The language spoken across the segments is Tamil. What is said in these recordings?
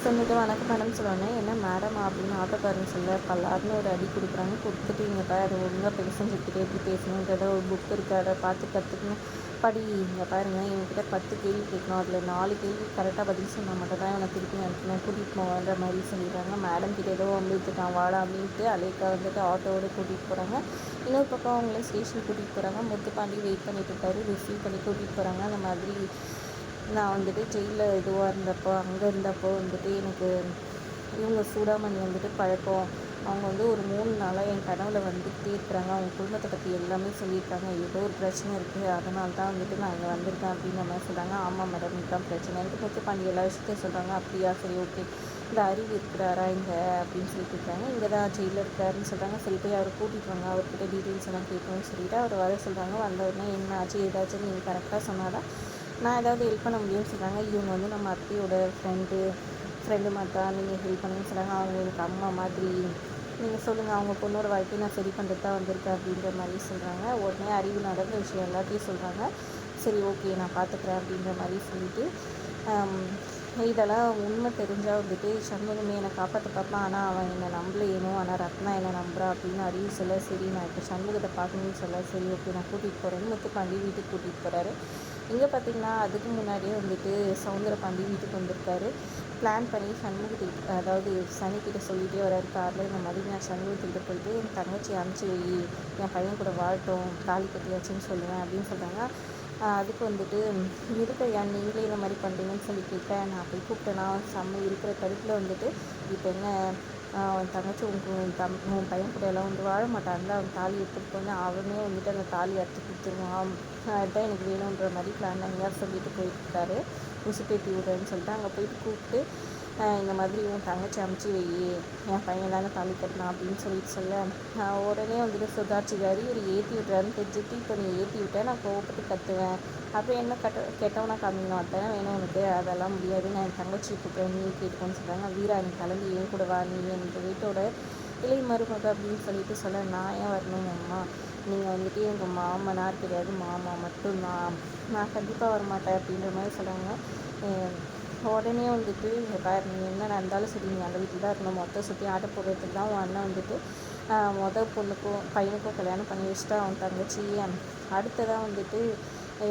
சொன்னிட்டு வணக்கம் மேடம் சொன்னோன்னே, என்ன மேடம் அப்படின்னு ஆட்டோக்காரங்க சொல்ல பல்லார்னு ஒரு அடி கொடுக்குறாங்க. கொடுத்துட்டு இங்கே பாரு ஒழுங்காக பேசஞ்சுக்கிட்டே எப்படி பேசணுன்றத ஒரு புக் இருக்குது, அதை பார்த்து கற்றுக்கணும். படி இங்கே பாருங்க, இவங்ககிட்ட 10 கேள்வி கேட்கணும், அதில் 4 கேள்வி கரெக்டாக பதில் சொன்னால் மட்டும் தான் இவனை திருப்பி அனுப்பினேன் கூட்டிகிட்டு போவேன்ற மாதிரி சொல்லிடுறாங்க. மேடம் கிட்ட ஏதோ வந்துட்டுருக்கான் வாடா அப்படின்ட்டு அலேக்கா வந்துட்டு ஆட்டோவோட கூட்டிகிட்டு போகிறாங்க. இன்னொரு பக்கம் அவங்கள ஸ்டேஷன் கூட்டிகிட்டு போகிறாங்க. முத்துப்பாண்டி வெயிட் பண்ணிட்டு இருக்காரு. ரிசீவ் பண்ணி கூட்டிகிட்டு போகிறாங்க. அந்த மாதிரி நான் வந்துட்டு ஜெயிலில் இதுவாக இருந்தப்போ அங்கே இருந்தப்போ வந்துட்டு எனக்கு இவங்க சூடாமணி வந்துட்டு பழக்கம். அவங்க வந்து ஒரு 3 நாளாக என் கனவுல வந்துக்கிட்டே இருக்கிறாங்க. அவங்க குடும்பத்தை பற்றி எல்லாமே சொல்லியிருக்காங்க. ஏதோ ஒரு பிரச்சனை இருக்குது, அதனால தான் வந்துட்டு நான் இங்கே வந்திருக்கேன் அப்படின்ற மாதிரி சொல்கிறாங்க. ஆமாம் மேடம், இதுதான் பிரச்சனைன்ட்டு முத்துப்பாண்டி எல்லா விஷயத்தையும் சொல்கிறாங்க. அப்படியா, சரி ஓகே. இந்த அறிவு இருக்கிறாரா இங்கே அப்படின்னு சொல்லி கேட்குறாங்க. இங்கே தான் ஜெயிலில் இருக்காருன்னு சொல்கிறாங்க. சரி போய் அவரை கூட்டிகிட்டு வாங்க, அவர்கிட்ட டீட்டெயில்ஸ் எல்லாம் கேட்கணும்னு சொல்லிட்டு அவர் வர சொல்கிறாங்க. வந்தவுடனே என்ன ஆச்சு ஏதாச்சும் நீங்கள் கரெக்டாக சொன்னாதான் நான் ஏதாவது ஹெல்ப் பண்ண முடியும்னு சொல்கிறாங்க. இவங்க வந்து நம்ம அத்தையோட ஃப்ரெண்டு மாதிரி தான் நீங்கள் ஹெல்ப் பண்ணுன்னு சொல்கிறாங்க. அவங்க எனக்கு அம்மா மாதிரி, நீங்கள் சொல்லுங்கள், அவங்க பொண்ணோட வாழ்க்கையை நான் சரி பண்ணுறது தான் வந்திருக்கேன் அப்படின்ற மாதிரி சொல்கிறாங்க. உடனே அறிவு நடந்த விஷயம் எல்லாத்தையும் சொல்கிறாங்க. சரி ஓகே நான் பார்த்துக்குறேன் அப்படின்ற மாதிரி சொல்லிவிட்டு இதெல்லாம் உண்மை தெரிஞ்சால் வந்துட்டு சண்முகமே என்னை காப்பாற்ற பார்ப்பான். ஆனால் அவன் என்னை நம்பலையேனோ, ஆனால் ரத்னா என்னை நம்புறா அப்படின்னு அறிவு சொல்ல, சரி நான் இப்போ சண்முகத்தை பார்க்கணும்னு சொல்ல, சரி ஓகே நான் கூட்டிகிட்டு போகிறேன்னு முத்துப்பாண்டி வீட்டுக்கு கூட்டிகிட்டு போகிறாரு. இங்கே பார்த்திங்கன்னா அதுக்கு முன்னாடியே வந்துட்டு சவுந்தரபாண்டி வீட்டுக்கு வந்திருக்காரு. பிளான் பண்ணி சண்முகத்துக்கு, அதாவது சனிக்கிட்ட சொல்லிகிட்டே வராரு காரில். இந்த மாதிரி நான் சண்முகத்துக்கிட்ட போயிட்டு என் தங்கச்சி அனுப்பிச்சி வை, என் பையன் கூட வாழட்டும், தாலி கட்டியாச்சுன்னு சொல்லுவேன் அப்படின்னு சொல்கிறாங்க. அதுக்கு வந்துட்டு இருக்கையா நீங்களே இந்த மாதிரி பண்ணுறீங்கன்னு சொல்லி கேட்க, நான் போய் கூப்பிட்டேன்னா செம்ம இருக்கிற கருத்தில் வந்துட்டு இப்போ என்ன அவன் தங்கச்சி உன் பையன் கூட எல்லாம் வந்து வாழ மாட்டான்ல, அவன் தாலி எடுத்துகிட்டு போனால் அவனே வந்துட்டு அந்த தாலி அறுத்து கொடுத்துருவான், அதுதான் எனக்கு வேணுன்ற மாதிரி பிளான் எங்கேயாவது சொல்லிட்டு போயிருக்காரு. உசுப்பேத்தி விடுறேன்னு சொல்லிட்டு அங்கே போயிட்டு கூப்பிட்டு இந்த மாதிரி உன் தங்கச்சி அமுச்சு வை, என் பையன் தானே தாலி கட்டினான் அப்படின்னு சொல்லிட்டு சொல்ல, உடனே வந்துட்டு சுதாரிச்சுக்காரு. இவர் ஏற்றி விட்றாருன்னு தெரிஞ்சுட்டு, இப்போ நீ ஏற்றி விட்டேன் நான் கோவப்பட்டு கற்றுவேன், அப்புறம் என்ன கெட்டவனா காமிக்கணும், அதான் வேணும் உனக்கு, அதெல்லாம் முடியாது, நான் என் தங்கச்சி கூப்பிட்றேன் நீ கேட்டுக்கோன்னு சொல்கிறாங்க. வீரா நீ கிளம்பி ஏன் கூட வா, நீ என் வீட்டோட இளைய மருமக அப்படின்னு சொல்லிட்டு சொல்ல, நான் ஏன் வரணும் அம்மா, நீங்கள் வந்துட்டு எங்கள் மாமனார் கிடையாது, மாமா மட்டும்தான், நான் கண்டிப்பாக வரமாட்டேன் அப்படின்ற மாதிரி சொல்கிறாங்க. உடனே வந்துட்டு இங்கே பாரு, நீ என்ன நடந்தாலும் சரி நீ அந்த வீட்டில் தான் இருக்கணும், மொத்தம் சுற்றி ஆட்ட போடுறதுக்கு தான் உன் அண்ணன் வந்துட்டு பொண்ணுக்கும் பையனுக்கும் கல்யாணம் பண்ணி வச்சுட்டா அவன் தங்கச்சி, அடுத்ததாக வந்துட்டு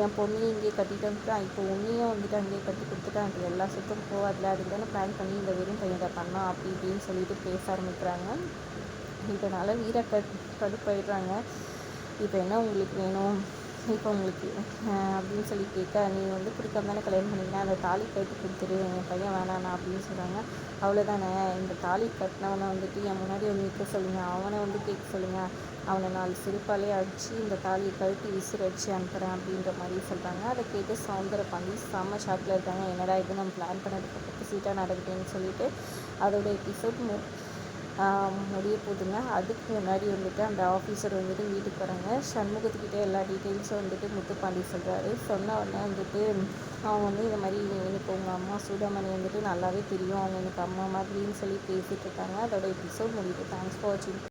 என் பொண்ணையும் இங்கேயே கட்டிட்டு வந்துட்டான், இப்போ உன்னையும் வந்துட்டு அங்கேயே கட்டி கொடுத்துட்டான், எனக்கு எல்லா சுத்தம் போகாதுல, அதுக்கு தானே பிளான் பண்ணி இந்த வெறும் பையனை பண்ணான் அப்படி இப்படின்னு சொல்லிட்டு பேச ஆரம்பிக்கிறாங்க. இதனால் கடுப்பாயிடுறாங்க. இப்போ என்ன உங்களுக்கு வேணும், இப்போ உங்களுக்கு அப்படின்னு சொல்லி கேட்க, நீ வந்து பிடிக்காம தானே கல்யாணம் பண்ணிங்கன்னா அந்த தாலி கட்டி கொடுத்துரு, என் பையன் வேணாண்ணா அப்படின்னு சொல்கிறாங்க. அவ்வளோதானே, இந்த தாலி கட்டினவனை வந்துட்டு என் முன்னாடி வந்து நிற்க சொல்லுங்கள், அவனை வந்து கேட்க சொல்லுங்கள், அவனை 4 செருப்பாலே அடித்து இந்த தாலியை கழுத்தி விசிறு அடித்து அனுப்புகிறேன் அப்படின்ற மாதிரி சொல்கிறாங்க. அதை கேட்டு சவுந்தரபாண்டி செம்ம ஷாக்கில் இருக்காங்க. என்னடா இது நம்ம பிளான் பண்ணதுக்கு ஆப்போசிட்டாக நடக்குதுன்னு சொல்லிட்டு அதோட எபிசோட் முடிய போகுதுங்க. அதுக்கு முன்னாடி வந்துட்டு அந்த ஆஃபீஸர் வந்துட்டு வீட்டுக்கு வராங்க. சண்முகத்துக்கிட்டே எல்லா டீட்டெயில்ஸும் வந்துட்டு முத்துப்பாண்டி சொல்கிறாரு. சொன்ன உடனே வந்துட்டு அவங்க வந்து இந்த மாதிரி எனக்கு உங்கள் அம்மா சூடாமணி வந்துட்டு நல்லாவே தெரியும், அவங்க எனக்கு அம்மா மாதிரின்னு சொல்லி பேசிகிட்டு இருக்காங்க. அதோட எபிசோட் முடியுது. தேங்க்ஸ் ஃபார் வாட்சிங்.